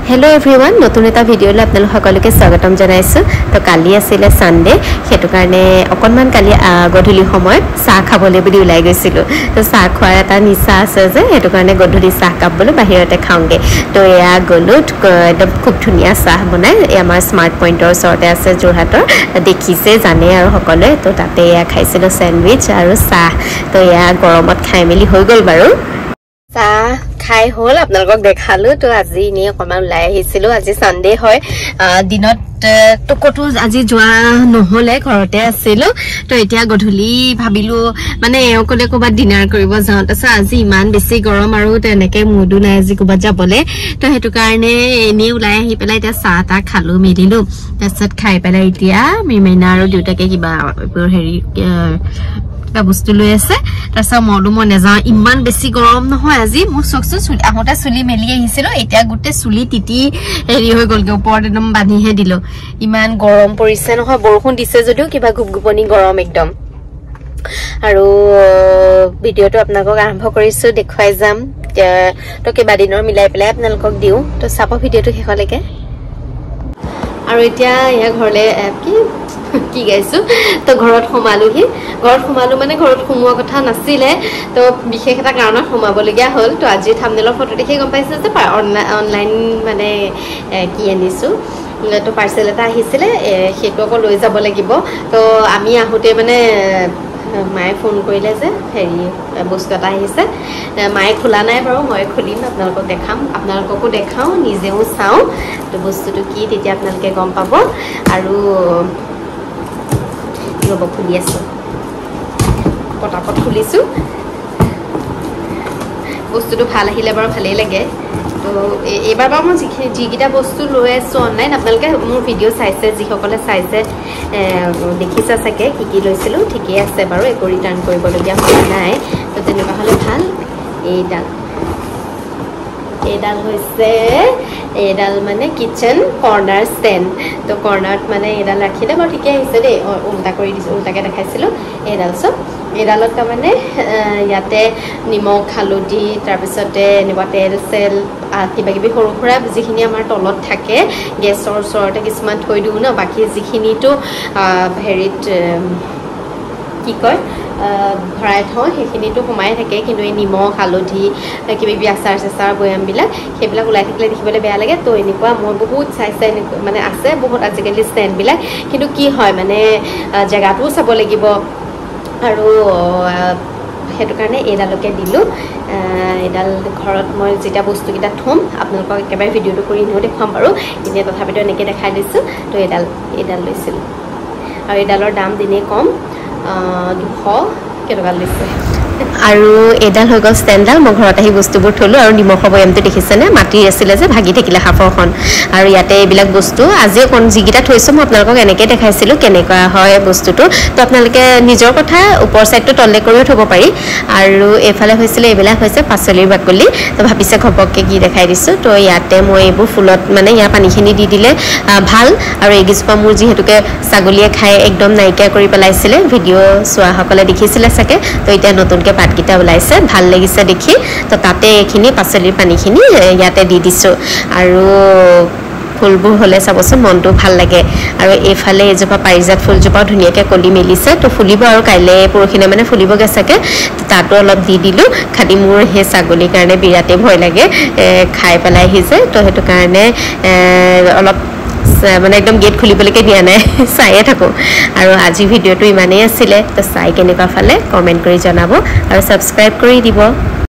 hello everyone नतुन एटा भिडिओले आपनालोक सकलोके स्वागतम जनाइछु तो काली आছিলে Sunday हेतु कारणे अकनमान काली गधुली समय चाह खाबले बुली उलाई गयसिलो तो चाह खोৱাৰ এটা নিচা আছে যে हेतु कारणे गधुली चाह काप बोलो बाहिरते खाओगे तो या गलो एकदम खूब धुनिया चाह बनाय আমাৰ स्मार्ट पॉइंटर ओसरते আছে जोरहाटर देखिसे जाने আৰু সকলে तो ताते या खाइसिलो सैंडविच আৰু चाह तो या गरमत खाइ मेली হৈ গল बारो चाह खाइ होल आपनालोকক देखालो तो আজি নি অকমান লাই আহিছিলো আজি সানডে হয় দিনত তো কতো আজি যোৱা নহলে ঘৰতে আছিল তো এতিয়া গধুলি ভাবিলো মানে অকলে কোবা ডিনাৰ কৰিব যাও তো আজি ইমান বেছি গৰম আৰু তেনেকে মুডু নাই আজি কোবা যাবলে তো হেতু কাৰণে এনি উলাই আহি পেলাই এতিয়া চাহটা খালো মেলিলো তাৰছত খাই পেলাই এতিয়া মিমেনা আৰু দুটাকে কিবা হেৰি বস্তু লৈ আছে তাৰছা মলু মনে যা ইমান বেছি গৰম নহয় আজি মোৰ সকসু চুলি আহতে চুলি মেলি আহিছিল এতিয়া গুটে চুলি তিতি হেৰি হৈ গলগে ওপৰত একদম বাঁধিহে দিলো ইমান গৰম পৰিছে নহয় বৰষুণ দিছে যদিও কিবা গুপগুপনি গৰম একদম আৰু ভিডিওটো আপোনালোকক আৰম্ভ কৰিছো দেখুৱাই যাম তো কেবা দিনৰ মিলাই পেলাই আপোনালোকক দিও তো চাপ ভিডিওটো শেষলৈকে আৰু এতিয়া ইয়া ঘৰলে কি গাইছো তো ঘৰত সোমালোহি ঘৰত সোমালো মানে ঘৰত সোমোৱা কথা নাছিলে তো বিশেষ এটা কাৰণত সোমাবলগীয়া হ'ল তো আজি থাম্বনেলৰ ফটো দেখি গম পাইছে যে অনলাইন মানে কি আনিছো তো পাৰ্সেল এটা আহিছিলে হেটো আকৌ লৈ যাব লাগিব তো আমি আহোতে মানে মায়ে ফোন কৰিলে যে হেৰি বস্তু এটা আহিছে মায়ে খোলা নাই বাৰু মই খুলিম আপোনালোকক দেখাম আপোনালোককো দেখাও নিজেও চাও তো বস্তুটো কি তেতিয়া আপোনালোকে গম পাব আৰু ৰব খুলি আছো পটাপট খুলিছো বস্তুটো ভাল আহিলে বাৰু ভালেই লাগে তো এবাৰ বাৰু মই যিকিটা বস্তু লৈ আছো অনলাইন আপোনালোকে মোৰ ভিডিও চাইছে যিসকলে চাইছে দেখিছা চাগে কি কি লৈছিলো ঠিকই আছে বাৰু একো ৰিটাৰ্ণ কৰিবলগীয়া হোৱা নাই তো তেনেকুৱা হলে ভাল এইডাল হৈছে এডাল মানে কিচেন কৰ্নাৰ ষ্টেণ্ড তো কৰ্নাৰত মানে এডাল ৰাখিলে বাৰু ঠিকই আহিছে দেই উল্টা কৰি দিছো উল্টাকে দেখাইছিলো এডাল সব এডালত মানে ইয়াতে নিমখ হালধি তাৰপিছতে এনেকুৱা তেল সেল কিবা কিবি সৰু খুৰা যিখিনি আমাৰ তলত থাকে গেছৰ ওচৰতে কিছুমান থৈ দিও ন বাকি যিখিনিটো হেৰিত কি কয় ভৰাই থওঁ সেইখিনিটো কমাই থাকে কিন্তু এই নিমখ হালধি কিবি আচাৰ চেচাৰ বয়ামবিলাক সেইবিলাক ওলাই থাকিলে দেখিবলৈ বেয়া লাগে তো এনেকুৱা মই বহুত চাইছে মানে আছে বহুত আজিকালি ষ্টেণ্ডবিলাক কিন্তু কি হয় মানে জেগাটোও চাব লাগিব আৰু হেতু কাৰণে এডালকে দিলো এডাল ঘৰত মই যেটা বস্তু কিটা থম আপোনালোকক একেবাৰে ভিডিওটো কৰি নিও দেখাম বাৰু ইনে তথাপিতো এনেকে দেখাই দিছো তো এডাল লৈছিল আৰু এডালৰ দাম দিনে কম 200 কেটকা লৈছে আৰু এডাল হৈ গল ষ্টেণ্ডাল মই ঘৰত আহি বস্তুবোৰ থলো আৰু নিমখ বয়ামটো দেখিছেনে মাটি আছিল যে ভাগি থাকিলে হাফৰখন আৰু ইয়াতে এইবিলাক বস্তু আজি কোন জিগিটা থৈছো মই আপোনালোকক এনেকৈ দেখাইছিলো কেনেকুৱা হয় বস্তুটো তো আপোনালোকে নিজৰ কথা ওপৰ সাইডটো তললে কৰিও থব পাৰি আৰু এফালে হৈছিল এইবিলাক হৈছে পাচলিৰ বাকলি তো ভাবিছে খপককে কি দেখাই দিছো তো ইয়াতে মই এইবোৰ ফুলত মানে ইয়া পানীখিনি দি দিলে ভাল আৰু এগিজপা মোৰ যিহেতুকে ছাগলীয়ে খাই একদম নাইকিয়া কৰি পেলাইছিলে ভিডিও চোৱা সকলে দেখিছিলে সাকে তো এটা নতুনকে পাতকিটা ওলাইছে ভাল লাগিছে দেখি তো তাতে এখিনি পাচলিৰ পানীখিনি ইয়াতে দি দিছো আৰু ফুলবোৰ হলে চাবচোন মনটো ভাল লাগে আৰু এফালে এজোপা পাৰিজাত ফুলজোপা ধুনিয়াকে কলি মেলিছে তো ফুলিব আৰু কাইলে পৰখিনে মানে ফুলিব গেছাকে তাতো অলপ দি দিলো খালি মোৰ হে ছাগলীৰ কাৰণে বিৰাতে ভয় লাগে খাই পেলাই আহিছে তো হেতু কাৰণে অলপ মানে একদম গেট খুলিবলৈকে দিয়া নাই চাইয়ে থাকো আৰু আজি ভিডিওটো ইমানেই আছিল তো চাই কেনেকুৱা ফালে কমেন্ট কৰি জনাব আৰু সাবস্ক্ৰাইব কৰি দিব